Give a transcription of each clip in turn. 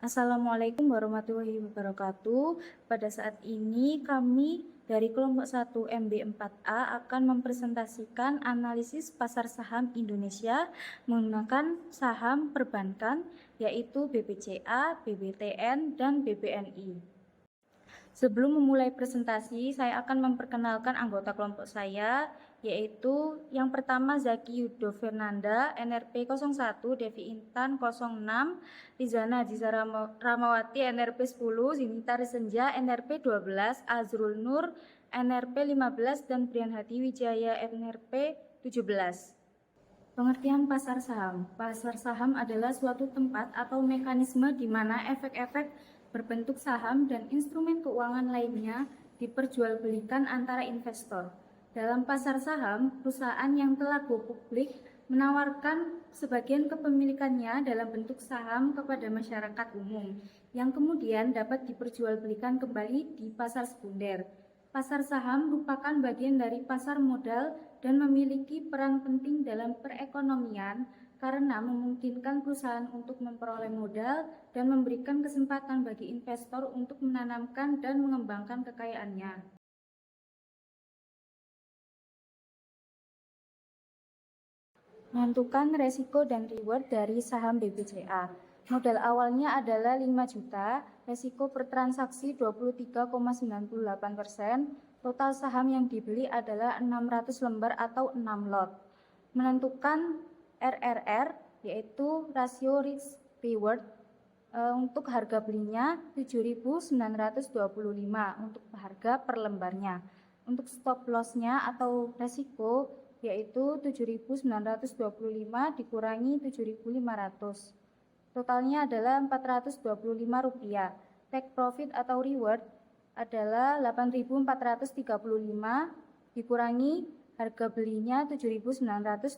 Assalamualaikum warahmatullahi wabarakatuh. Pada saat ini kami dari kelompok 1 MB4A akan mempresentasikan analisis pasar saham Indonesia menggunakan saham perbankan yaitu BBCA, BBTN, dan BBNI. Sebelum memulai presentasi, saya akan memperkenalkan anggota kelompok saya, yaitu yang pertama Zaki Yudo Fernanda, NRP 01, Devi Intan 06, Rizana Jisa Ramawati, NRP 10, Zinita Risenja, NRP 12, Azrul Nur, NRP 15, dan Brian Hadi Wijaya, NRP 17. Pengertian pasar saham. Pasar saham adalah suatu tempat atau mekanisme di mana efek-efek berbentuk saham dan instrumen keuangan lainnya diperjualbelikan antara investor. Dalam pasar saham, perusahaan yang telah go publik menawarkan sebagian kepemilikannya dalam bentuk saham kepada masyarakat umum, yang kemudian dapat diperjualbelikan kembali di pasar sekunder. Pasar saham merupakan bagian dari pasar modal dan memiliki peran penting dalam perekonomian karena memungkinkan perusahaan untuk memperoleh modal dan memberikan kesempatan bagi investor untuk menanamkan dan mengembangkan kekayaannya. Menentukan resiko dan reward dari saham BBCA. Modal awalnya adalah 5 juta, resiko per transaksi 23,98%, total saham yang dibeli adalah 600 lembar atau 6 lot. Menentukan RRR, yaitu rasio risk reward, untuk harga belinya 7.925 untuk harga per lembarnya. Untuk stop loss-nya atau resiko yaitu 7.925 dikurangi 7.500. Totalnya adalah Rp425. Take profit atau reward adalah 8.435 dikurangi harga belinya 7.925.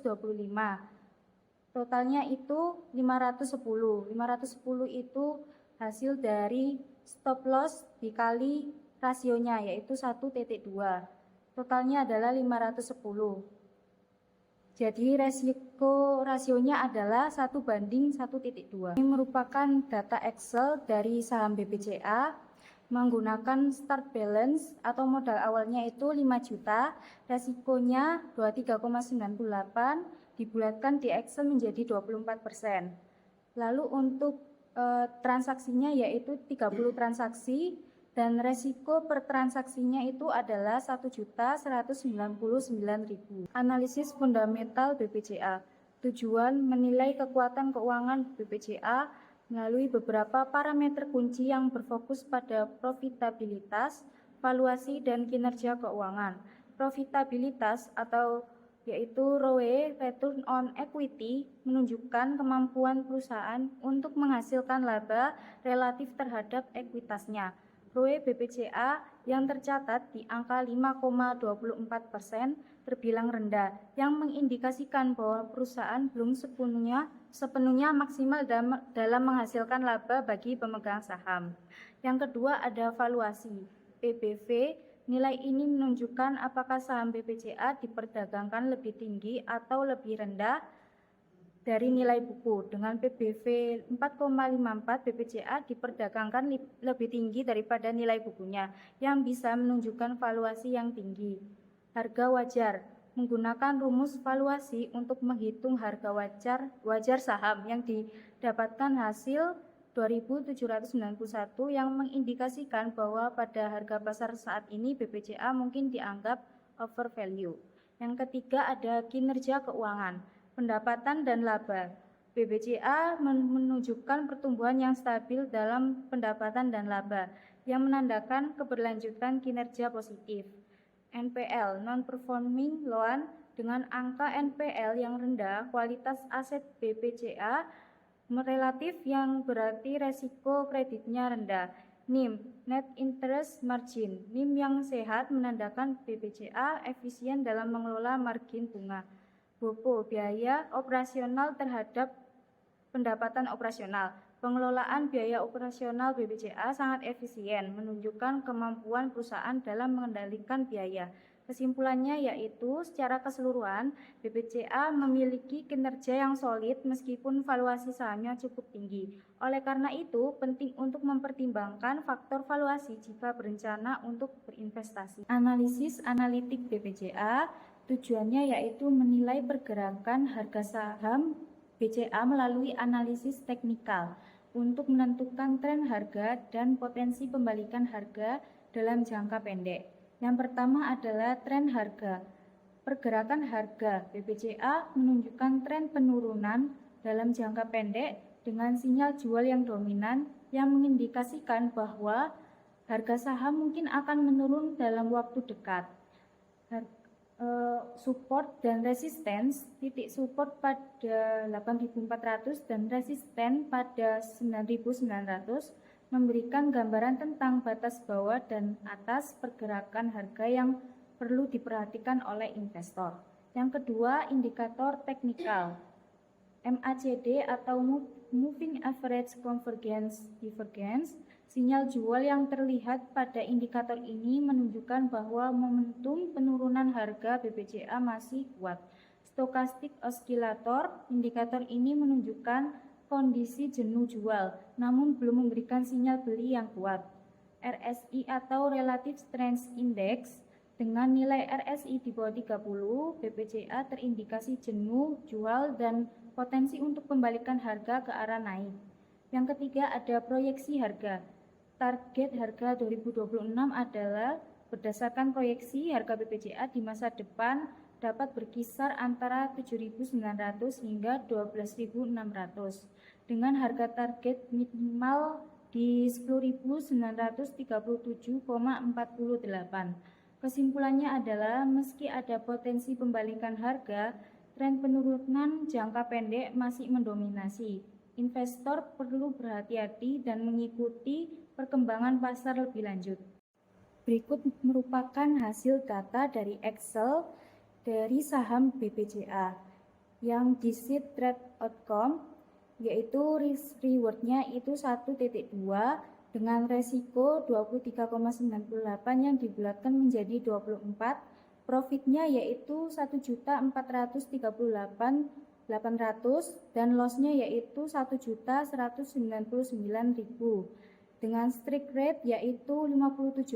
Totalnya itu 510. 510 itu hasil dari stop loss dikali rasionya yaitu 1,2. Totalnya adalah 510. Jadi rasionya adalah 1:1.2. Ini merupakan data Excel dari saham BBCA menggunakan start balance atau modal awalnya itu 5 juta, resikonya 23,98, dibulatkan di Excel menjadi 24%. Lalu untuk transaksinya yaitu 30 transaksi dan resiko per transaksinya itu adalah 1.199.000. Analisis fundamental BBCA. Tujuan menilai kekuatan keuangan BBCA melalui beberapa parameter kunci yang berfokus pada profitabilitas, valuasi, dan kinerja keuangan. Profitabilitas atau yaitu ROE, Return on Equity, menunjukkan kemampuan perusahaan untuk menghasilkan laba relatif terhadap ekuitasnya. ROE BBCA yang tercatat di angka 5,24% terbilang rendah, yang mengindikasikan bahwa perusahaan belum sepenuhnya maksimal dalam menghasilkan laba bagi pemegang saham. Yang kedua ada valuasi. PBV, nilai ini menunjukkan apakah saham BBCA diperdagangkan lebih tinggi atau lebih rendah dari nilai buku. Dengan PBV 4,54, BBCA diperdagangkan lebih tinggi daripada nilai bukunya, yang bisa menunjukkan valuasi yang tinggi. Harga wajar, menggunakan rumus valuasi untuk menghitung harga wajar saham yang didapatkan hasil 2.791 yang mengindikasikan bahwa pada harga pasar saat ini BBCA mungkin dianggap overvalue. Yang ketiga ada kinerja keuangan. Pendapatan dan laba. BBCA menunjukkan pertumbuhan yang stabil dalam pendapatan dan laba, yang menandakan keberlanjutan kinerja positif. NPL, non-performing loan, dengan angka NPL yang rendah, kualitas aset BBCA relatif yang berarti resiko kreditnya rendah. NIM, Net Interest Margin, NIM yang sehat menandakan BBCA efisien dalam mengelola margin bunga. BOPO, biaya operasional terhadap pendapatan operasional. Pengelolaan biaya operasional BBCA sangat efisien, menunjukkan kemampuan perusahaan dalam mengendalikan biaya. Kesimpulannya yaitu secara keseluruhan BBCA memiliki kinerja yang solid meskipun valuasi sahamnya cukup tinggi. Oleh karena itu, penting untuk mempertimbangkan faktor valuasi jika berencana untuk berinvestasi. Analisis analitik BBCA tujuannya yaitu menilai pergerakan harga saham BCA melalui analisis teknikal untuk menentukan tren harga dan potensi pembalikan harga dalam jangka pendek. Yang pertama adalah tren harga. Pergerakan harga BBCA menunjukkan tren penurunan dalam jangka pendek dengan sinyal jual yang dominan yang mengindikasikan bahwa harga saham mungkin akan menurun dalam waktu dekat. Support dan resistance, titik support pada 8.400 dan resisten pada 9.900 memberikan gambaran tentang batas bawah dan atas pergerakan harga yang perlu diperhatikan oleh investor. Yang kedua, indikator teknikal. MACD atau Moving Average Convergence Divergence. Sinyal jual yang terlihat pada indikator ini menunjukkan bahwa momentum penurunan harga BBCA masih kuat. Stochastic Oscillator, indikator ini menunjukkan kondisi jenuh jual, namun belum memberikan sinyal beli yang kuat. RSI atau Relative Strength Index, dengan nilai RSI di bawah 30, BBCA terindikasi jenuh jual dan potensi untuk pembalikan harga ke arah naik. Yang ketiga ada proyeksi harga. Target harga 2026 adalah berdasarkan proyeksi harga BBCA di masa depan dapat berkisar antara 7.900 hingga 12.600 dengan harga target minimal di 10.937,48. Kesimpulannya adalah meski ada potensi pembalikan harga, tren penurunan jangka pendek masih mendominasi. Investor perlu berhati-hati dan mengikuti perkembangan pasar lebih lanjut. Berikut merupakan hasil data dari Excel dari saham BBCA yang di sheet trade outcome, yaitu risk rewardnya itu 1.2 dengan resiko 23,98 yang dibulatkan menjadi 24, profitnya yaitu 1.438.800 dan lossnya yaitu 1.199.000 dengan strike rate yaitu 57%,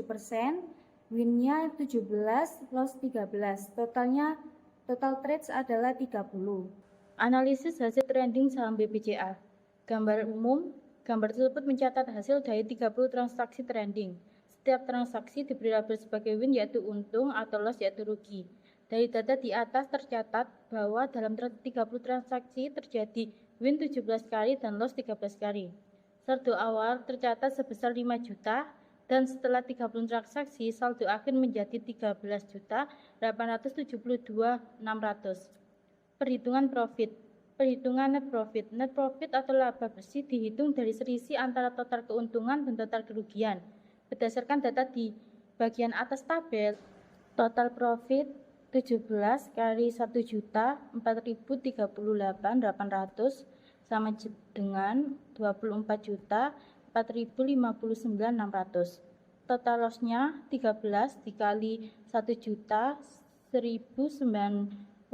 win-nya 17, loss 13, total trades adalah 30. Analisis hasil trading saham BBCA. Gambar umum, gambar tersebut mencatat hasil dari 30 transaksi trading. Setiap transaksi diberi label sebagai win yaitu untung atau loss yaitu rugi. Dari data di atas tercatat bahwa dalam 30 transaksi terjadi win 17 kali dan loss 13 kali. Saldo awal tercatat sebesar 5 juta dan setelah 30 transaksi saldo akhir menjadi 13.872.600. Perhitungan profit. Perhitungan net profit. Net profit atau laba bersih dihitung dari selisih antara total keuntungan dan total kerugian. Berdasarkan data di bagian atas tabel, total profit 17 kali 1.438.800 sama dengan 24.459.600. Total lossnya 13 dikali 1.1.099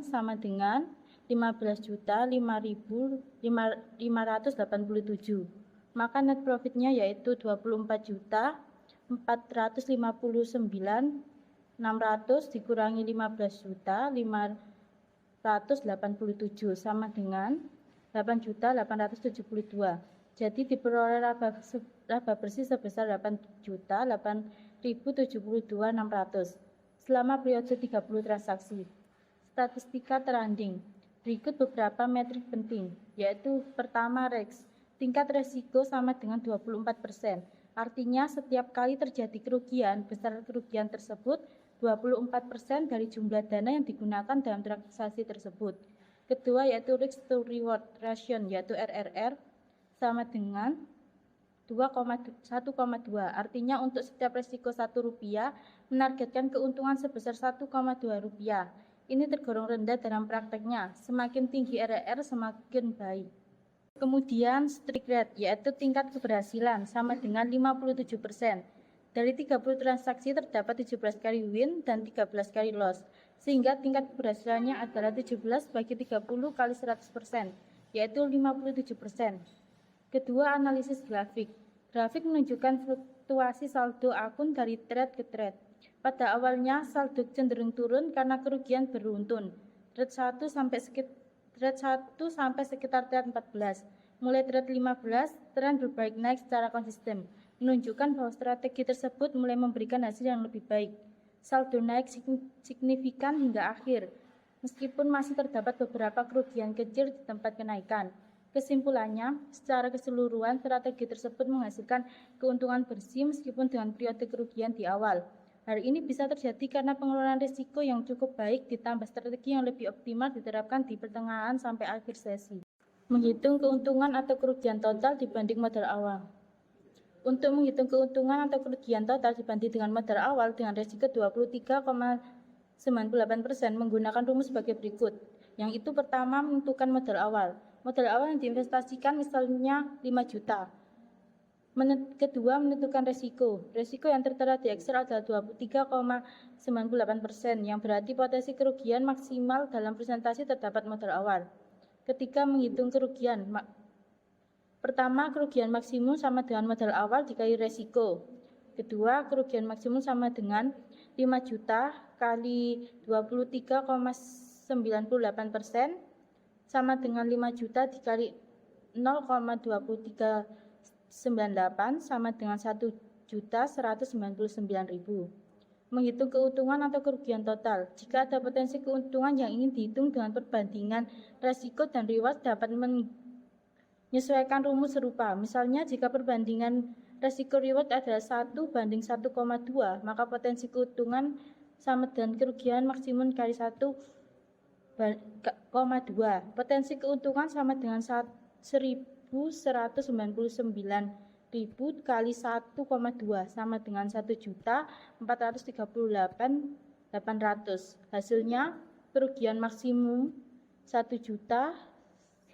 sama dengan 15.587. Maka net profitnya yaitu 24.459.600 dikurangi 15.587 sama dengan 8.872. Jadi diperoleh laba bersih sebesar 8.872.600 selama periode 30 transaksi. Statistika trading. Berikut beberapa metrik penting, yaitu pertama REX. Tingkat resiko sama dengan 24%. Artinya setiap kali terjadi kerugian, besar kerugian tersebut 24% dari jumlah dana yang digunakan dalam transaksi tersebut. Kedua yaitu risk to reward ratio yaitu RRR sama dengan 1,2. Artinya untuk setiap resiko Rp1 menargetkan keuntungan sebesar Rp1,2. Ini tergolong rendah dalam prakteknya. Semakin tinggi RRR semakin baik. Kemudian strike rate yaitu tingkat keberhasilan sama dengan 57%. Dari 30 transaksi terdapat 17 kali win dan 13 kali loss, sehingga tingkat keberhasilannya adalah 17 bagi 30 kali 100%, yaitu 57%. Kedua, analisis grafik. Grafik menunjukkan fluktuasi saldo akun dari trade ke trade. Pada awalnya, saldo cenderung turun karena kerugian beruntun. Trade 1 sampai sekitar trade 14. Mulai trade 15, tren berbalik naik secara konsisten, menunjukkan bahwa strategi tersebut mulai memberikan hasil yang lebih baik. Saldo naik signifikan hingga akhir, meskipun masih terdapat beberapa kerugian kecil di tempat kenaikan. Kesimpulannya, secara keseluruhan strategi tersebut menghasilkan keuntungan bersih meskipun dengan periode kerugian di awal. Hal ini bisa terjadi karena pengelolaan risiko yang cukup baik ditambah strategi yang lebih optimal diterapkan di pertengahan sampai akhir sesi. Menghitung keuntungan atau kerugian total dibanding modal awal. Untuk menghitung keuntungan atau kerugian total dibanding dengan modal awal dengan risiko 23,98% menggunakan rumus sebagai berikut. Yang itu pertama, menentukan modal awal. Modal awal yang diinvestasikan misalnya 5 juta. Kedua, menentukan risiko. Risiko yang tertera di Excel adalah 23,98%, yang berarti potensi kerugian maksimal dalam presentasi terdapat modal awal. Ketiga, menghitung kerugian. Pertama, kerugian maksimum sama dengan modal awal dikali resiko. Kedua, kerugian maksimum sama dengan 5 juta kali 23,98% sama dengan 5 juta dikali 0,2398 sama dengan 1.199.000. Menghitung keuntungan atau kerugian total. Jika ada potensi keuntungan yang ingin dihitung dengan perbandingan resiko dan reward dapat menyesuaikan rumus serupa. Misalnya, jika perbandingan resiko reward adalah 1:1,2, maka potensi keuntungan sama dengan kerugian maksimum kali 1,2. Potensi keuntungan sama dengan 1.199.000 kali 1,2 sama dengan 1.438.800. Hasilnya, kerugian maksimum 1.199.000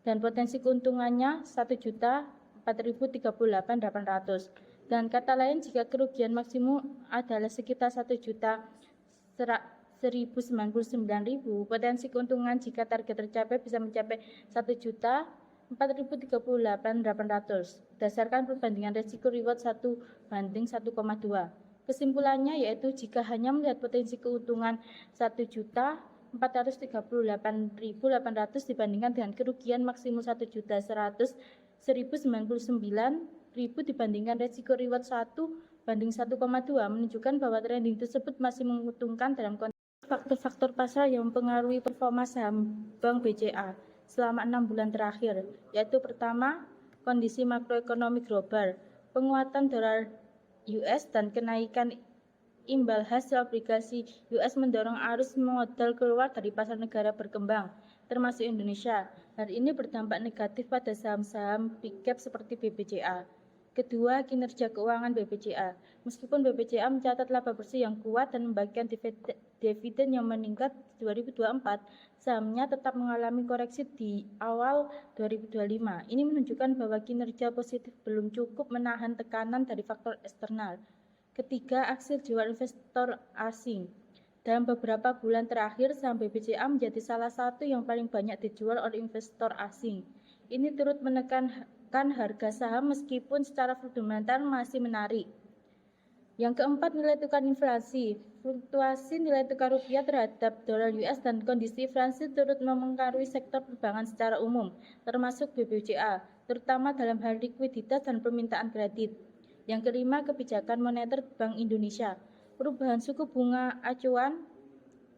dan potensi keuntungannya 1.004.038.800. Dan kata lain, jika kerugian maksimum adalah sekitar 1.199.000, potensi keuntungan jika target tercapai bisa mencapai 1.004.038.800 berdasarkan perbandingan risiko reward 1:1,2. Kesimpulannya yaitu jika hanya melihat potensi keuntungan 1.438.800 dibandingkan dengan kerugian maksimum 1.100.199.000 dibandingkan resiko reward 1:1,2 menunjukkan bahwa trending tersebut masih menguntungkan dalam konteks faktor-faktor pasar yang mempengaruhi performa saham Bank BCA selama 6 bulan terakhir, yaitu pertama, kondisi makroekonomi global, penguatan dolar US dan kenaikan imbal hasil obligasi US mendorong arus modal keluar dari pasar negara berkembang, termasuk Indonesia. Hal ini berdampak negatif pada saham-saham big cap seperti BBCA. Kedua, kinerja keuangan BBCA. Meskipun BBCA mencatat laba bersih yang kuat dan membagikan dividen yang meningkat 2024, sahamnya tetap mengalami koreksi di awal 2025. Ini menunjukkan bahwa kinerja positif belum cukup menahan tekanan dari faktor eksternal. Ketiga, aksi jual investor asing. Dalam beberapa bulan terakhir, saham BBCA menjadi salah satu yang paling banyak dijual oleh investor asing. Ini turut menekankan harga saham meskipun secara fundamental masih menarik. Yang keempat, nilai tukar inflasi. Fluktuasi nilai tukar rupiah terhadap dolar US dan kondisi inflasi turut mempengaruhi sektor perbankan secara umum, termasuk BBCA, terutama dalam hal likuiditas dan permintaan kredit. Yang kelima, kebijakan moneter Bank Indonesia. Perubahan suku bunga acuan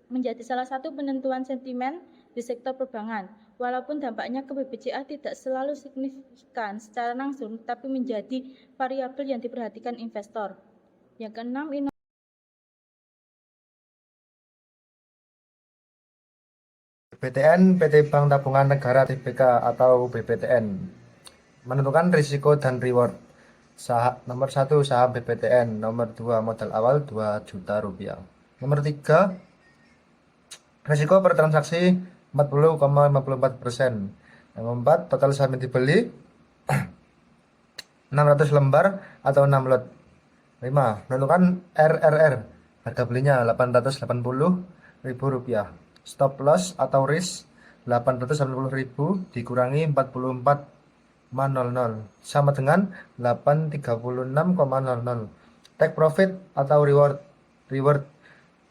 menjadi salah satu penentuan sentimen di sektor perbankan. Walaupun dampaknya ke BBCA tidak selalu signifikan secara langsung, tapi menjadi variabel yang diperhatikan investor. Yang keenam, BTN PT Bank Tabungan Negara Tbk atau BBTN menentukan risiko dan reward. Nomor 1 saham BBTN, nomor 2 modal awal 2 juta rupiah. Nomor 3 risiko per transaksi 40,54%. Nomor 4 total saham yang dibeli 600 lembar atau 6 lot. 5. Menentukan RRR. Harga belinya Rp880.000. Stop loss atau risk 880.000 dikurangi 44,00 sama dengan 836,00. Take profit atau reward. Reward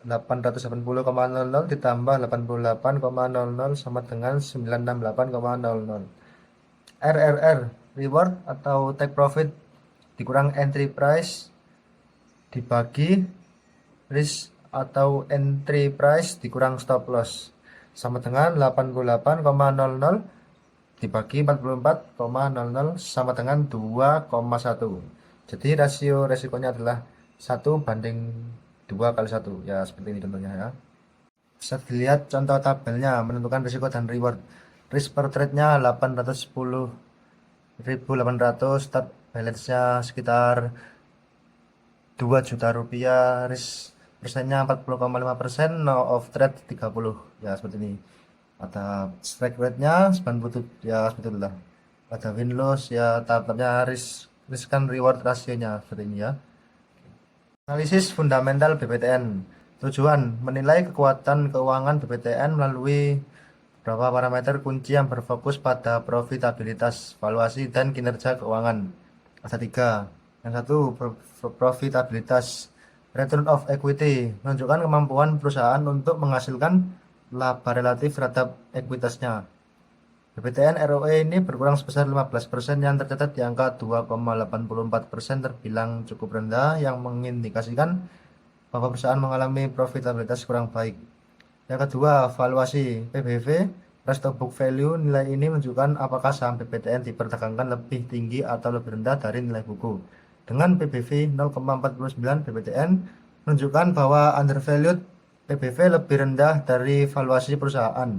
880,00 ditambah 88,00 sama dengan 968,00. RRR reward atau take profit dikurang entry price dibagi risk atau entry price dikurang stop loss sama dengan 88,00 dibagi 44,00 sama dengan 2,1. Jadi rasio resikonya adalah 1:2 kali 1. Ya seperti ini contohnya ya. Bisa dilihat contoh tabelnya menentukan risiko dan reward. Risk per trade-nya 810.800, start balance-nya sekitar 2 juta rupiah, risk persennya 40,5%, no off trade 30. Ya seperti ini. Ada strike rate-nya 97, ya seperti itulah. Ada win loss, ya tahap-tahapnya risk dan reward rasionya seperti ini ya. Analisis fundamental BPTN. Tujuan menilai kekuatan keuangan BPTN melalui beberapa parameter kunci yang berfokus pada profitabilitas, valuasi, dan kinerja keuangan. Ada 3. Yang satu, profitabilitas. Return of equity menunjukkan kemampuan perusahaan untuk menghasilkan laba relatif terhadap ekuitasnya. BPTN ROE ini berkurang sebesar 15% yang tercatat di angka 2,84%, terbilang cukup rendah yang mengindikasikan bahwa perusahaan mengalami profitabilitas kurang baik. Yang kedua, valuasi PBV, price to book value. Nilai ini menunjukkan apakah saham BPTN diperdagangkan lebih tinggi atau lebih rendah dari nilai buku. Dengan PBV 0,49, BPTN menunjukkan bahwa undervalued PBV lebih rendah dari valuasi perusahaan.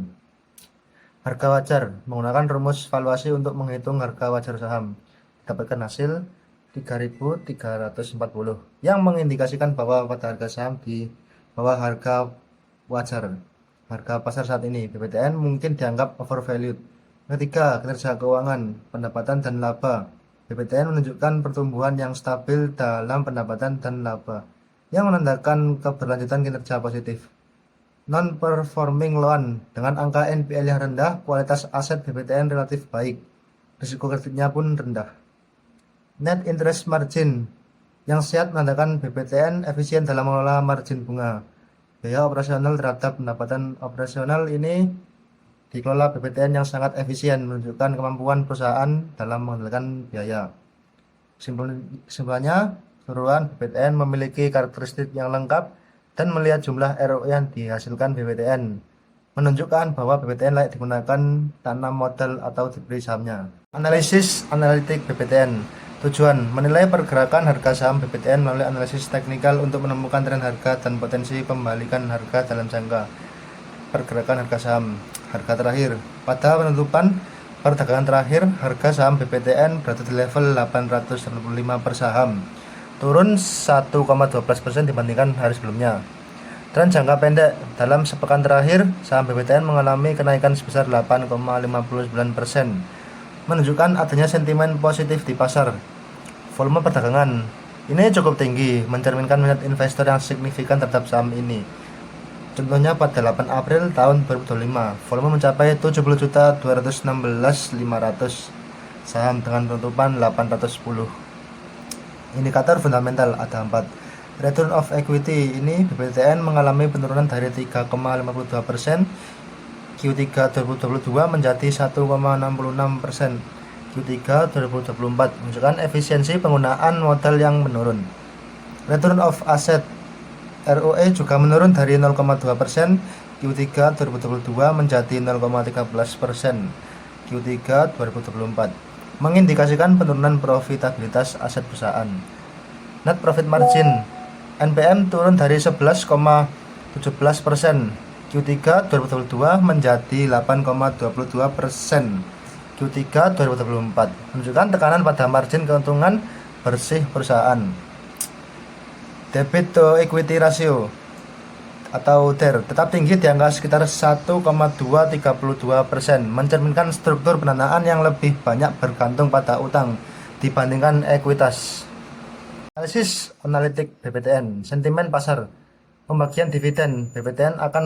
Harga wajar menggunakan rumus valuasi untuk menghitung harga wajar saham. Dapatkan hasil 3.340 yang mengindikasikan bahwa pada harga saham di bawah harga wajar. Harga pasar saat ini BPTN mungkin dianggap overvalued. Ketiga, kinerja keuangan, pendapatan dan laba. BPTN menunjukkan pertumbuhan yang stabil dalam pendapatan dan laba yang menandakan keberlanjutan kinerja positif. Non-performing loan dengan angka NPL yang rendah, kualitas aset BPTN relatif baik, risiko kreditnya pun rendah. Net interest margin yang sehat menandakan BPTN efisien dalam mengelola margin bunga. Biaya operasional terhadap pendapatan operasional ini dikelola BPTN yang sangat efisien, menunjukkan kemampuan perusahaan dalam mengendalikan biaya. Kesimpulannya, keseluruhan BPTN memiliki karakteristik yang lengkap dan melihat jumlah ROE yang dihasilkan BPTN menunjukkan bahwa BPTN layak digunakan tanam modal atau diberi sahamnya. Analisis analitik BPTN. Tujuan menilai pergerakan harga saham BPTN melalui analisis teknikal untuk menemukan tren harga dan potensi pembalikan harga dalam jangka. Pergerakan harga saham. Harga terakhir. Pada penutupan perdagangan terakhir, harga saham BPTN berada di level 895 per saham, turun 1,12% dibandingkan hari sebelumnya. Tren jangka pendek, dalam sepekan terakhir, saham BPTN mengalami kenaikan sebesar 8,59%, menunjukkan adanya sentimen positif di pasar. Volume perdagangan ini cukup tinggi, mencerminkan minat investor yang signifikan terhadap saham ini. Contohnya pada 8 April tahun 2025, volume mencapai 70.216.500 saham dengan penutupan 810. Indikator fundamental ada 4. Return of equity ini BPTN mengalami penurunan dari 3,52% Q3 2022 menjadi 1,66% Q3 2024, menunjukkan efisiensi penggunaan modal yang menurun. Return of asset ROE juga menurun dari 0,2% Q3 2022 menjadi 0,13% Q3 2024, mengindikasikan penurunan profitabilitas aset perusahaan. Net profit margin NPM turun dari 11,17% Q3 2022 menjadi 8,22% Q3 2024, menunjukkan tekanan pada margin keuntungan bersih perusahaan. Debit to equity ratio atau DER tetap tinggi di angka sekitar 1,232%, mencerminkan struktur pendanaan yang lebih banyak bergantung pada utang dibandingkan ekuitas. Analisis analitik BPTN, sentimen pasar. Pembagian dividen, BPTN akan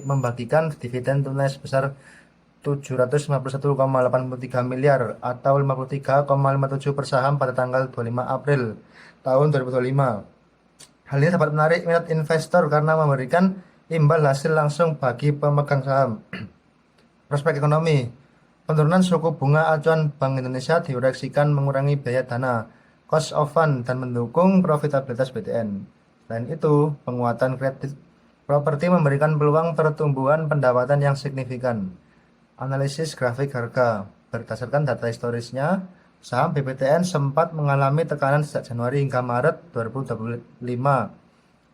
membagikan dividen tunai sebesar 751,83 miliar atau 53,57 per saham pada tanggal 25 April tahun 2025. Hal ini dapat menarik minat investor karena memberikan imbal hasil langsung bagi pemegang saham. Prospek ekonomi, penurunan suku bunga acuan Bank Indonesia diproyeksikan mengurangi biaya dana, cost of fund, dan mendukung profitabilitas BTN. Selain itu, penguatan kredit properti memberikan peluang pertumbuhan pendapatan yang signifikan. Analisis grafik harga, berdasarkan data historisnya, saham BPTN sempat mengalami tekanan sejak Januari hingga Maret 2025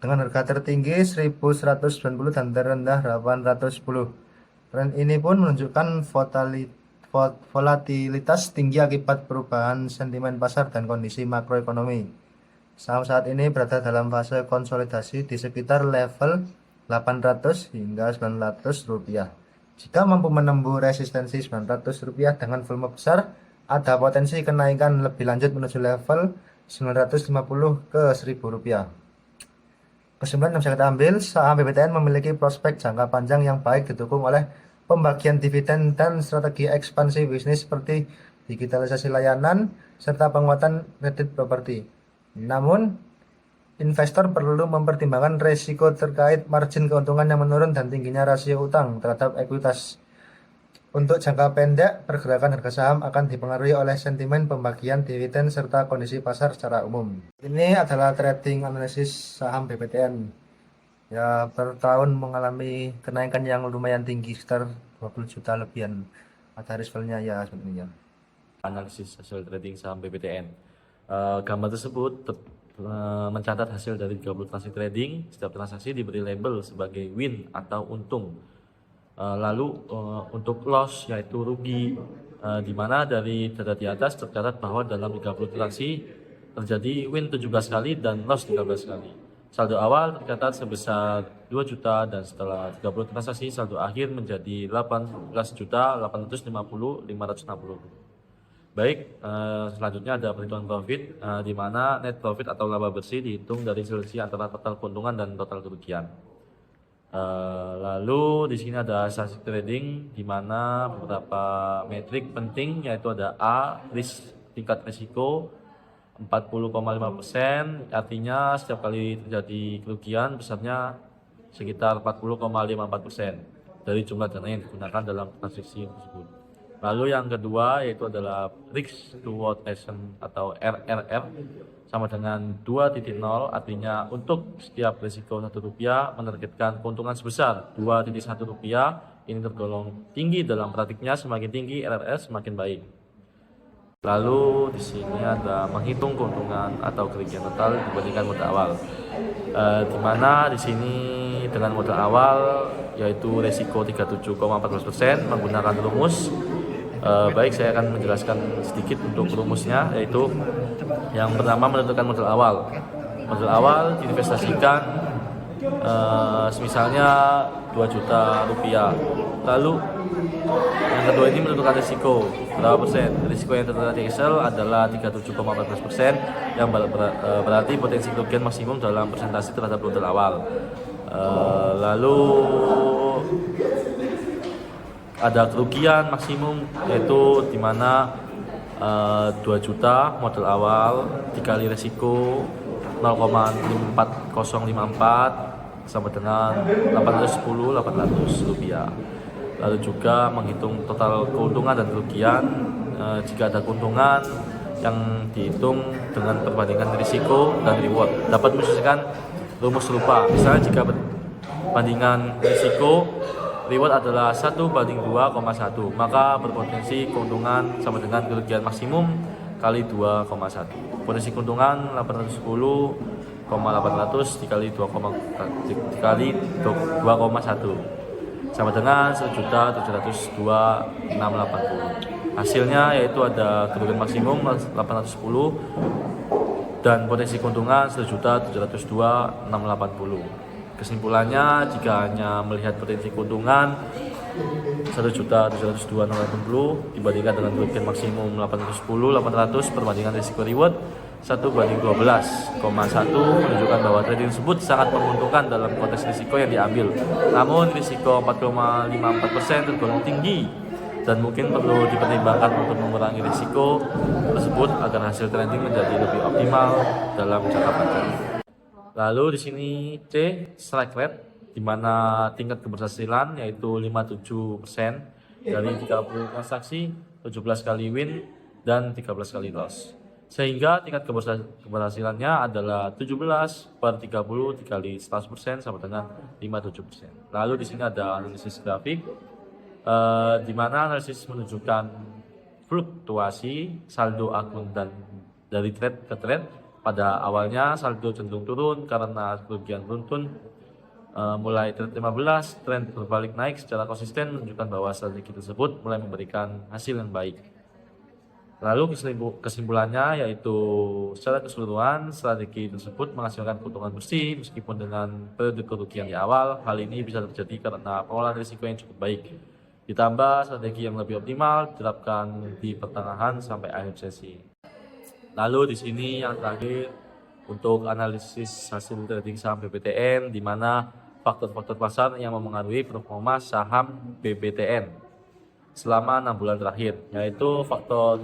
dengan harga tertinggi 1.190 dan terendah 810. Tren ini pun menunjukkan volatilitas tinggi akibat perubahan sentimen pasar dan kondisi makroekonomi. Saham saat ini berada dalam fase konsolidasi di sekitar level 800 hingga 900 rupiah. Jika mampu menembus resistensi 900 rupiah dengan volume besar, ada potensi kenaikan lebih lanjut menuju level 950 ke 1000 rupiah. Kesimpulan yang bisa kita ambil, saham BPTN memiliki prospek jangka panjang yang baik didukung oleh pembagian dividen dan strategi ekspansi bisnis seperti digitalisasi layanan serta penguatan kredit properti. Namun, investor perlu mempertimbangkan risiko terkait margin keuntungan yang menurun dan tingginya rasio utang terhadap ekuitas. Untuk jangka pendek, pergerakan harga saham akan dipengaruhi oleh sentimen pembagian dividen serta kondisi pasar secara umum. Ini adalah trading analisis saham BPTN. Ya, per tahun mengalami kenaikan yang lumayan tinggi, sekitar 20 juta lebihan. Ada risk-nya ya sebenarnya. Analisis hasil trading saham BPTN. Gambar tersebut mencatat hasil dari 30 transaksi trading. Setiap transaksi diberi label sebagai win atau untung. Lalu untuk loss yaitu rugi, di mana dari data di atas tercatat bahwa dalam 30 transaksi terjadi win 17 kali dan loss 13 kali. Saldo awal tercatat sebesar 2 juta dan setelah 30 transaksi saldo akhir menjadi 18.850.560. Baik, selanjutnya ada perhitungan profit, di mana net profit atau laba bersih dihitung dari selisih antara total keuntungan dan total kerugian. Lalu di sini ada hasil trading, di mana beberapa metrik penting yaitu ada A, tingkat risiko 40,5%, artinya setiap kali terjadi kerugian besarnya sekitar 40,54% dari jumlah dana yang digunakan dalam transaksi tersebut. Lalu yang kedua yaitu adalah risk reward ratio atau RRR sama dengan 2.0, artinya untuk setiap risiko Rp1 menargetkan keuntungan sebesar Rp2.1. Ini tergolong tinggi dalam praktiknya, semakin tinggi RRR semakin baik. Lalu di sini ada menghitung keuntungan atau kerugian total dibandingkan modal awal. Di mana di sini dengan modal awal yaitu risiko 37,14% menggunakan rumus. Baik, saya akan menjelaskan sedikit untuk rumusnya, yaitu yang pertama menentukan modal awal. Modal awal diinvestasikan misalnya 2 juta rupiah. Lalu yang kedua ini menentukan risiko berapa persen. Risiko yang tertera di Excel adalah 37,14%, yang berarti potensi kerugian maksimum dalam presentasi terhadap modal awal. Lalu ada kerugian maksimum yaitu di mana 2 juta modal awal dikali resiko 0,4054 sama dengan 810.800 rupiah. Lalu juga menghitung total keuntungan dan kerugian. Jika ada keuntungan yang dihitung dengan perbandingan risiko dan reward, dapat menyesuaikan rumus serupa. Misalnya jika perbandingan risiko reward adalah 1:2,1, maka berpotensi keuntungan sama dengan kerugian maksimum kali 2,1. Potensi keuntungan 810,800 dikali 2,1 sama dengan 1.702.680. Hasilnya yaitu ada kerugian maksimum 810 dan potensi keuntungan 1.702.680. Kesimpulannya, jika hanya melihat potensi keuntungan 1.702.080 dibandingkan dengan kerugian maksimum 810.800 perbandingan risiko reward 1:12,1 menunjukkan bahwa trading tersebut sangat menguntungkan dalam konteks risiko yang diambil. Namun risiko 4,54% tergolong tinggi dan mungkin perlu dipertimbangkan untuk mengurangi risiko tersebut agar hasil trading menjadi lebih optimal dalam jangka panjang. Lalu di sini C, strike rate, di mana tingkat keberhasilan yaitu 57% dari 30 transaksi, 17 kali win dan 13 kali loss. Sehingga tingkat keberhasilannya adalah 17/30 dikali 100% sama dengan 57%. Lalu di sini ada analisis grafik, di mana analisis menunjukkan fluktuasi saldo akun dan dari trade ke trade. Pada awalnya saldo cenderung turun karena kerugian beruntun. Mulai trade 15, tren berbalik naik secara konsisten menunjukkan bahwa strategi tersebut mulai memberikan hasil yang baik. Lalu kesimpulannya yaitu secara keseluruhan strategi tersebut menghasilkan keuntungan bersih meskipun dengan periode kerugian di awal. Hal ini bisa terjadi karena pengelolaan risiko yang cukup baik. Ditambah strategi yang lebih optimal diterapkan di pertengahan sampai akhir sesi. Lalu di sini yang terakhir untuk analisis hasil trading saham BBTN, di mana faktor-faktor pasar yang mempengaruhi performa saham BBTN selama 6 bulan terakhir, yaitu faktor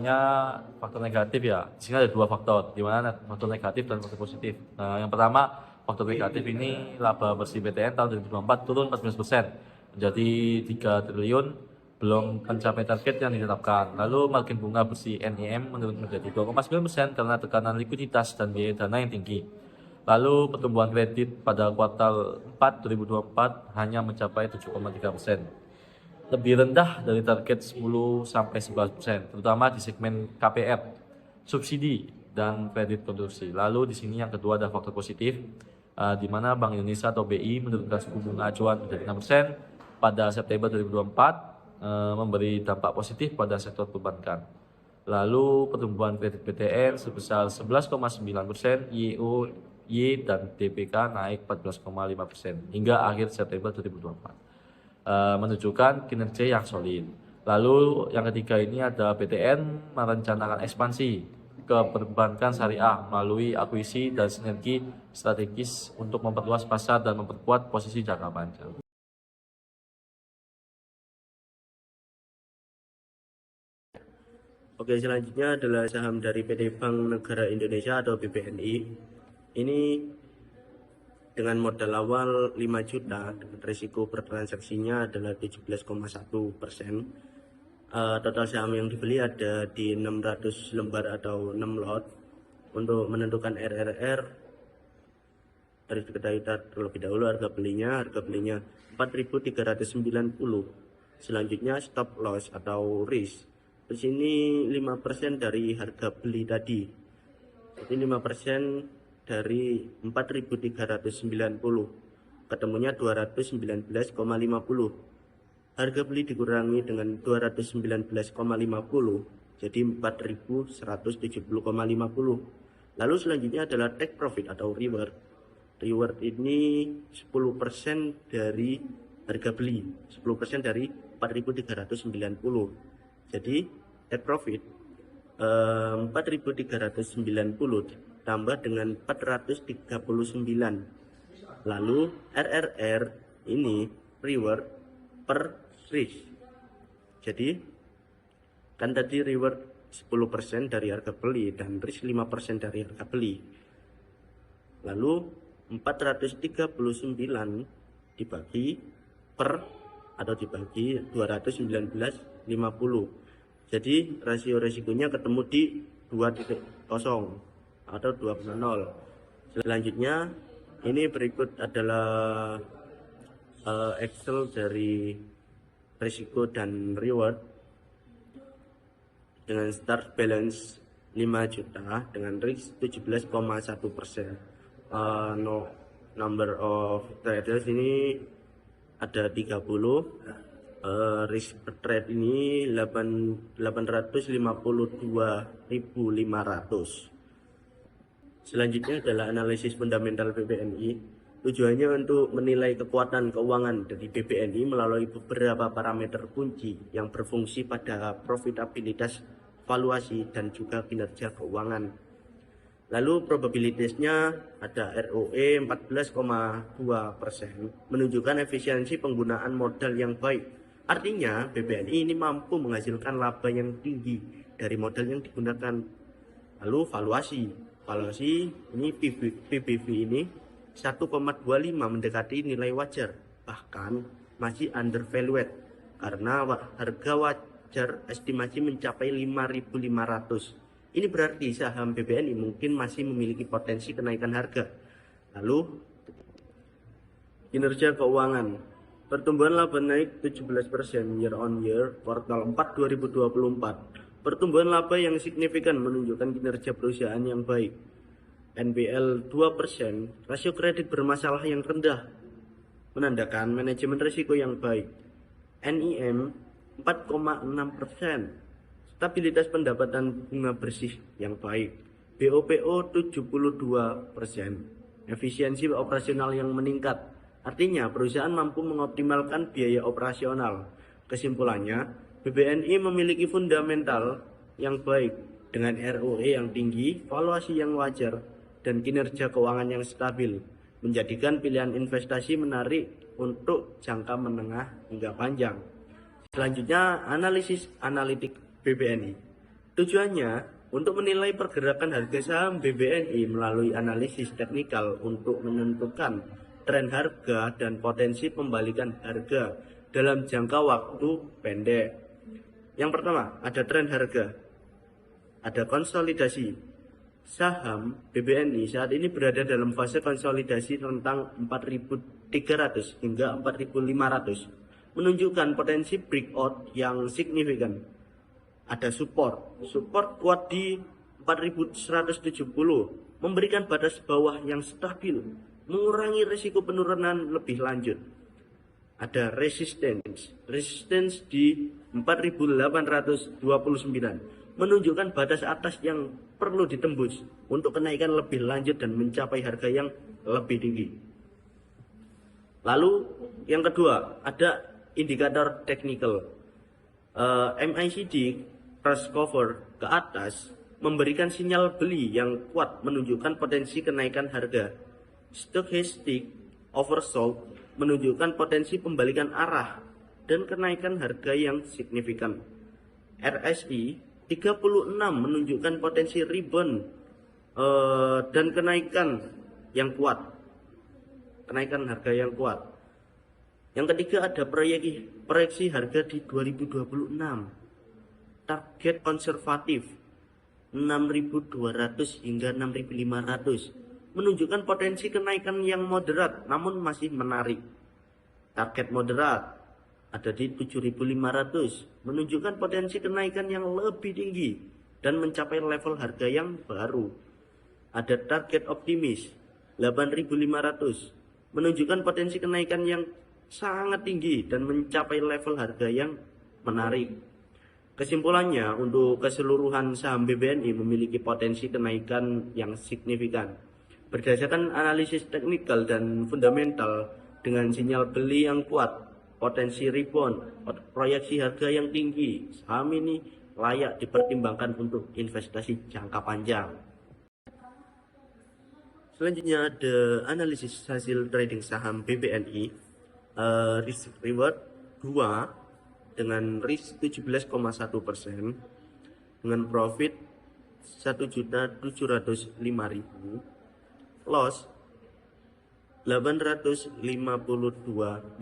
negatif ya. Di sini ada 2 faktor, di mana faktor negatif dan faktor positif. Nah, yang pertama faktor negatif ini laba bersih BTN tahun 2024 turun 14% menjadi 3 triliun, belum mencapai target yang ditetapkan. Lalu margin bunga bersih NIM menurun menjadi 2,9% karena tekanan likuiditas dan biaya dana yang tinggi. Lalu pertumbuhan kredit pada kuartal 4 2024 hanya mencapai 7,3%. Lebih rendah dari target 10-11%, terutama di segmen KPR, subsidi, dan kredit konsumsi. Lalu di sini yang kedua ada faktor positif, di mana Bank Indonesia atau BI menurunkan suku bunga acuan menjadi 6% pada September 2024, memberi dampak positif pada sektor perbankan. Lalu pertumbuhan kredit BTN sebesar 11,9%, YoY dan DPK naik 14,5% hingga akhir September 2024. Menunjukkan kinerja yang solid. Lalu yang ketiga ini ada BTN merencanakan ekspansi ke perbankan syariah melalui akuisisi dan sinergi strategis untuk memperluas pasar dan memperkuat posisi jangka panjang. Oke, selanjutnya adalah saham dari PT Bank Negara Indonesia atau BBNI. Ini dengan modal awal 5 juta, dengan risiko per transaksinya adalah 17,1%. Total saham yang dibeli ada di 600 lembar atau 6 lot. Untuk menentukan RRR harus diketahui terlebih dahulu harga belinya 4.390. Selanjutnya stop loss atau risk. Di sini 5% dari harga beli tadi. Jadi 5% dari 4.390 ketemunya 219,50. Harga beli dikurangi dengan 219,50 jadi 4.170,50. Lalu selanjutnya adalah take profit atau reward. Reward ini 10% dari harga beli, 10% dari 4.390. Jadi take profit 4.390 tambah dengan 439. Lalu RRR ini reward per risk. Jadi kan tadi reward 10% dari harga beli dan risk 5% dari harga beli. Lalu 439 dibagi per atau dibagi 219,50. Jadi rasio resikonya ketemu di 2.0 atau 2,0. Selanjutnya ini berikut adalah Excel dari risiko dan reward dengan start balance 5 juta dengan risk 17,1%. Number of traders ini ada 30. Risk per trade ini 852.500. Selanjutnya adalah analisis fundamental BBNI. Tujuannya untuk menilai kekuatan keuangan dari BBNI melalui beberapa parameter kunci yang berfungsi pada profitabilitas, valuasi, dan juga kinerja keuangan. Lalu probabilitasnya ada ROE 14,2%, menunjukkan efisiensi penggunaan modal yang baik. Artinya BBNI ini mampu menghasilkan laba yang tinggi dari modal yang digunakan. Lalu valuasi ini PBV ini 1,25 mendekati nilai wajar, bahkan masih undervalued karena harga wajar estimasi mencapai 5.500. Ini berarti saham BBNI mungkin masih memiliki potensi kenaikan harga. Lalu kinerja keuangan, pertumbuhan laba naik 17% year on year kuartal 4 2024. Pertumbuhan laba yang signifikan menunjukkan kinerja perusahaan yang baik. NPL 2%, rasio kredit bermasalah yang rendah, menandakan manajemen risiko yang baik. NIM 4,6%, stabilitas pendapatan bunga bersih yang baik. BOPO 72%, efisiensi operasional yang meningkat. Artinya perusahaan mampu mengoptimalkan biaya operasional. Kesimpulannya, BBNI memiliki fundamental yang baik dengan ROE yang tinggi, valuasi yang wajar, dan kinerja keuangan yang stabil, menjadikan pilihan investasi menarik untuk jangka menengah hingga panjang. Selanjutnya, analisis analitik BBNI. Tujuannya untuk menilai pergerakan harga saham BBNI melalui analisis teknikal untuk menentukan tren harga dan potensi pembalikan harga dalam jangka waktu pendek. Yang pertama, ada tren harga, ada konsolidasi. Saham BBNI saat ini berada dalam fase konsolidasi rentang 4.300 hingga 4.500, menunjukkan potensi breakout yang signifikan. Ada support kuat di 4.170, memberikan batas bawah yang stabil, mengurangi risiko penurunan lebih lanjut. Ada resistance di 4.829, menunjukkan batas atas yang perlu ditembus untuk kenaikan lebih lanjut dan mencapai harga yang lebih tinggi. Lalu yang kedua, ada indikator technical. MACD cross cover ke atas memberikan sinyal beli yang kuat, menunjukkan potensi kenaikan harga. Stochastic oversold menunjukkan potensi pembalikan arah dan kenaikan harga yang signifikan. RSI 36 menunjukkan potensi rebound dan kenaikan harga yang kuat. Yang ketiga ada proyeksi harga di 2026. Target konservatif 6.200 hingga 6.500, menunjukkan potensi kenaikan yang moderat namun masih menarik. Target moderat ada di 7.500, menunjukkan potensi kenaikan yang lebih tinggi dan mencapai level harga yang baru. Ada target optimis 8.500, menunjukkan potensi kenaikan yang sangat tinggi dan mencapai level harga yang menarik. Kesimpulannya, untuk keseluruhan saham BBNI memiliki potensi kenaikan yang signifikan. Berdasarkan analisis teknikal dan fundamental dengan sinyal beli yang kuat, potensi rebound, proyeksi harga yang tinggi, saham ini layak dipertimbangkan untuk investasi jangka panjang. Selanjutnya ada analisis hasil trading saham BBNI, risk reward 2 dengan risk 17,1%, dengan profit 1.705.000, loss 852.500,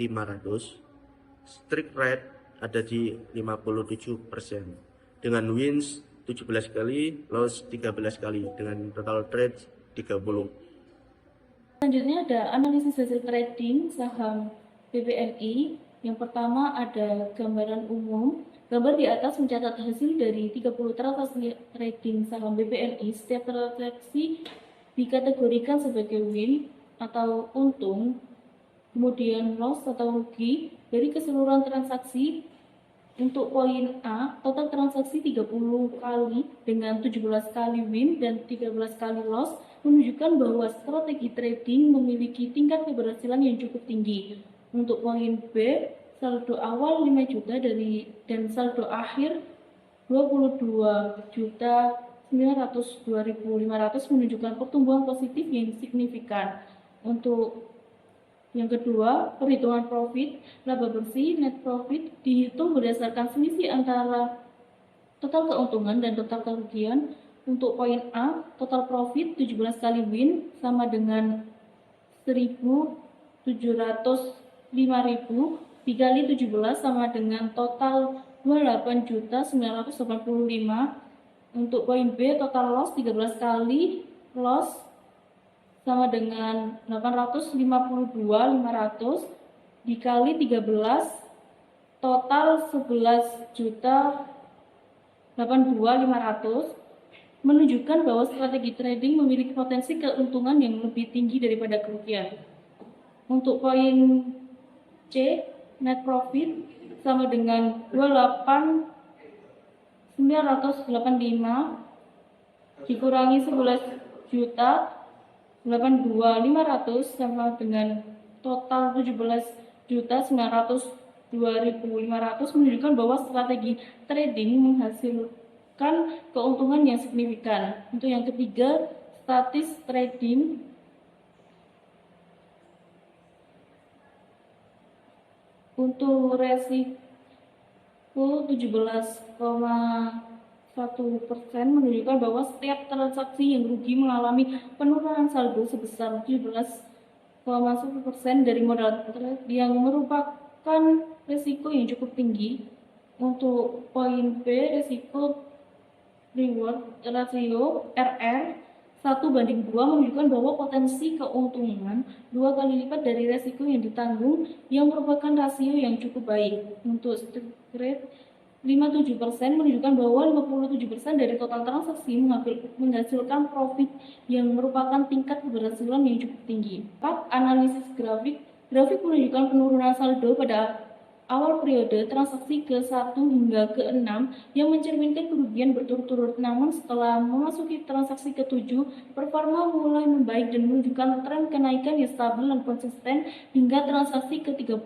strike rate ada di 57%, dengan wins 17 kali, loss 13 kali, dengan total trade 30. Selanjutnya ada analisis hasil trading saham BBNI. Yang pertama ada gambaran umum. Gambar di atas mencatat hasil dari 30 transaksi trading saham BBNI. Setiap transaksi dikategorikan sebagai win atau untung, kemudian loss atau rugi. Dari keseluruhan transaksi, untuk poin A, total transaksi 30 kali dengan 17 kali win dan 13 kali loss, menunjukkan bahwa strategi trading memiliki tingkat keberhasilan yang cukup tinggi. Untuk poin B, saldo awal 5 juta dan saldo akhir 22.902.500 menunjukkan pertumbuhan positif yang signifikan. Untuk yang kedua, perhitungan profit, laba bersih, net profit dihitung berdasarkan selisih antara total keuntungan dan total kerugian. Untuk poin A, total profit 17 kali win sama dengan 1.705.000 dikali 17 sama dengan total 28.985. Untuk poin B, total loss 13 kali loss sama dengan 852.500 dikali 13 total 11.082.500 menunjukkan bahwa strategi trading memiliki potensi keuntungan yang lebih tinggi daripada kerugian. Untuk poin C, net profit sama dengan 28.985 dikurangi 11.082.500 sama dengan total 17.902.500 menunjukkan bahwa strategi trading menghasilkan keuntungan yang signifikan. Untuk yang ketiga, statis trading untuk resiko 17,1% menunjukkan bahwa setiap transaksi yang rugi mengalami penurunan saldo sebesar 17,1% dari modal trade yang merupakan resiko yang cukup tinggi. Untuk poin B, resiko reward ratio RR 1:2 menunjukkan bahwa potensi keuntungan 2 kali lipat dari resiko yang ditanggung yang merupakan rasio yang cukup baik. Untuk strike rate 57% menunjukkan bahwa 57% dari total transaksi menghasilkan profit yang merupakan tingkat keberhasilan yang cukup tinggi. 4. Analisis grafik menunjukkan penurunan saldo pada awal periode transaksi ke-1 hingga ke-6 yang mencerminkan kerugian berturut-turut. Namun setelah memasuki transaksi ke-7, performa mulai membaik dan menunjukkan tren kenaikan yang stabil dan konsisten hingga transaksi ke-30.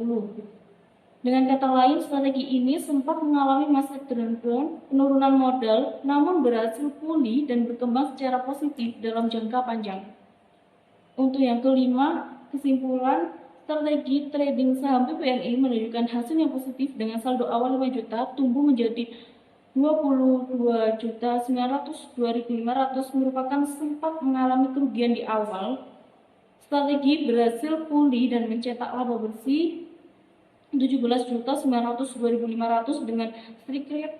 Dengan kata lain, strategi ini sempat mengalami masa down, penurunan modal, namun berhasil pulih dan berkembang secara positif dalam jangka panjang. Untuk yang kelima, kesimpulan, strategi trading saham BPNI menunjukkan hasil yang positif dengan saldo awal 5 juta tumbuh menjadi 22.902.500 merupakan sempat mengalami kerugian di awal. Strategi berhasil pulih dan mencetak laba bersih 17.902.500 dengan strike rate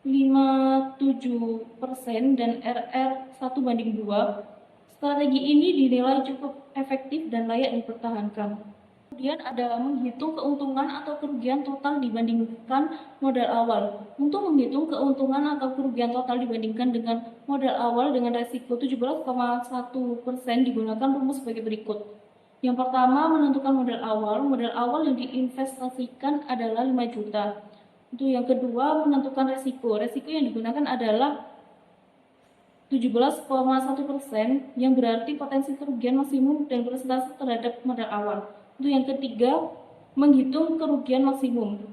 57% dan RR 1:2. Strategi ini dinilai cukup efektif dan layak dipertahankan. Kemudian ada menghitung keuntungan atau kerugian total dibandingkan modal awal. Untuk menghitung keuntungan atau kerugian total dibandingkan dengan modal awal dengan resiko 17,1% digunakan rumus sebagai berikut. Yang pertama, menentukan modal awal. Modal awal yang diinvestasikan adalah 5 juta. Untuk yang kedua, menentukan resiko. Resiko yang digunakan adalah 17,1% yang berarti potensi kerugian maksimum dan persentase terhadap modal awal. Untuk yang ketiga, menghitung kerugian maksimum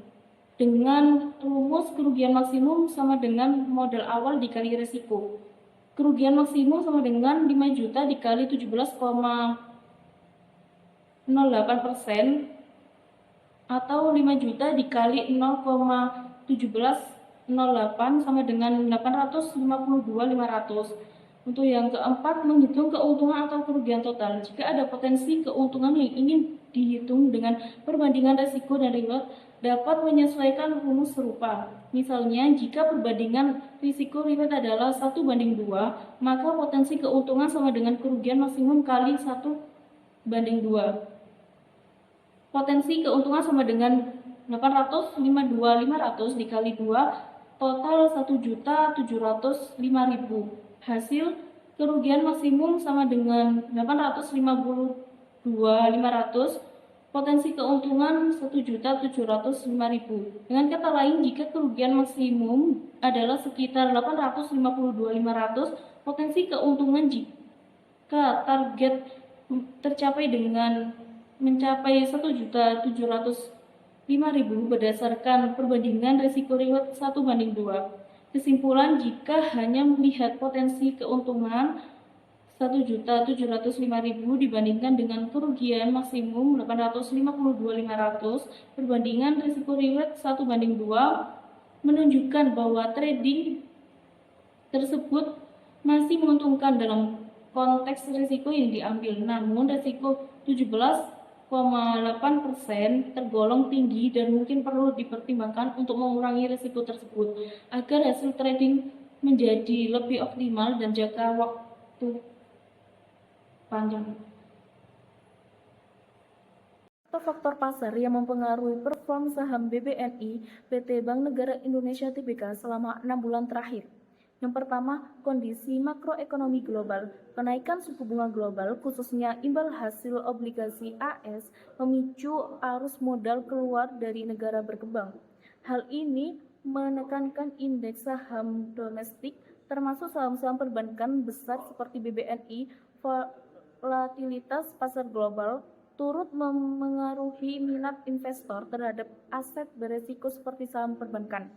dengan rumus kerugian maksimum sama dengan modal awal dikali resiko. Kerugian maksimum sama dengan 5 juta dikali 17,08% atau 5 juta dikali 0,1708 sama dengan 852.500. Untuk yang keempat, menghitung keuntungan atau kerugian total. Jika ada potensi keuntungan yang ingin dihitung dengan perbandingan resiko dan reward, dapat menyesuaikan rumus serupa. Misalnya, jika perbandingan risiko reward adalah 1:2, maka potensi keuntungan sama dengan kerugian maksimum kali 1:2. Potensi keuntungan sama dengan 852.500 dikali 2, total 1.705.000. Hasil kerugian maksimum sama dengan 852.500, potensi keuntungan 1.705.000. Dengan kata lain, jika kerugian maksimum adalah sekitar 852.500, potensi keuntungan jika target tercapai dengan mencapai 1.705.000 berdasarkan perbandingan risiko reward 1:2. Kesimpulan, jika hanya melihat potensi keuntungan 1.705.000 dibandingkan dengan kerugian maksimum 852.500, perbandingan risiko reward 1:2 menunjukkan bahwa trading tersebut masih menguntungkan dalam konteks risiko yang diambil, namun risiko 17,8% tergolong tinggi dan mungkin perlu dipertimbangkan untuk mengurangi risiko tersebut agar hasil trading menjadi lebih optimal dan jangka waktu panjang. Faktor pasar yang mempengaruhi perform saham BBNI PT Bank Negara Indonesia Tbk selama 6 bulan terakhir. Yang pertama, kondisi makroekonomi global. Kenaikan suku bunga global, khususnya imbal hasil obligasi AS, memicu arus modal keluar dari negara berkembang. Hal ini menekankan indeks saham domestik, termasuk saham-saham perbankan besar seperti BBNI. Volatilitas pasar global turut memengaruhi minat investor terhadap aset beresiko seperti saham perbankan.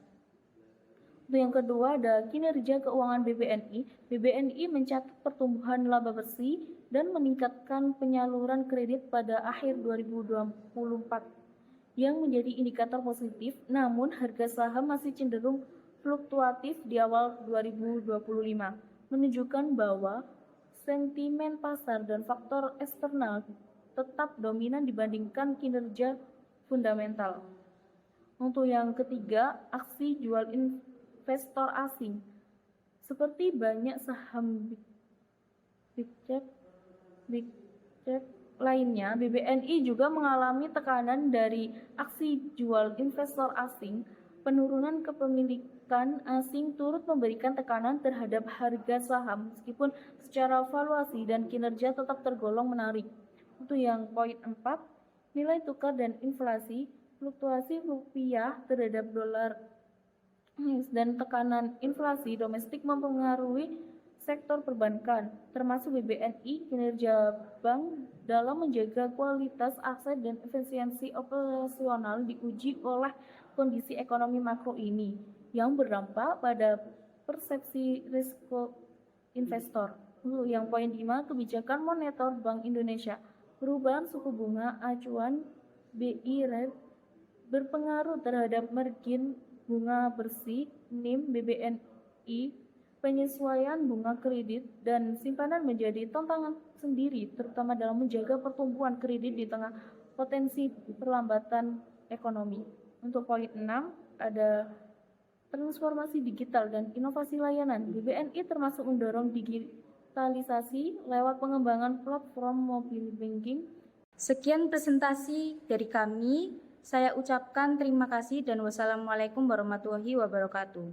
Yang kedua ada kinerja keuangan BBNI. BBNI mencatat pertumbuhan laba bersih dan meningkatkan penyaluran kredit pada akhir 2024 yang menjadi indikator positif, namun harga saham masih cenderung fluktuatif di awal 2025, menunjukkan bahwa sentimen pasar dan faktor eksternal tetap dominan dibandingkan kinerja fundamental. Untuk yang ketiga, aksi jual investor asing. Seperti banyak saham big cap lainnya, BBNI juga mengalami tekanan dari aksi jual investor asing. Penurunan kepemilikan asing turut memberikan tekanan terhadap harga saham, meskipun secara valuasi dan kinerja tetap tergolong menarik. Untuk yang poin 4, nilai tukar dan inflasi. Fluktuasi rupiah terhadap dolar dan tekanan inflasi domestik mempengaruhi sektor perbankan, termasuk BBNI. Kinerja bank dalam menjaga kualitas aset dan efisiensi operasional diuji oleh kondisi ekonomi makro ini, yang berdampak pada persepsi risiko investor. Yang poin 5, kebijakan moneter Bank Indonesia. Perubahan suku bunga acuan BI rate berpengaruh terhadap margin bunga bersih NIM BBNI. Penyesuaian bunga kredit dan simpanan menjadi tantangan sendiri, terutama dalam menjaga pertumbuhan kredit di tengah potensi perlambatan ekonomi. Untuk poin 6 ada transformasi digital dan inovasi layanan. BBNI termasuk mendorong digitalisasi lewat pengembangan platform mobile banking. Sekian presentasi dari kami. Saya ucapkan terima kasih dan wassalamualaikum warahmatullahi wabarakatuh.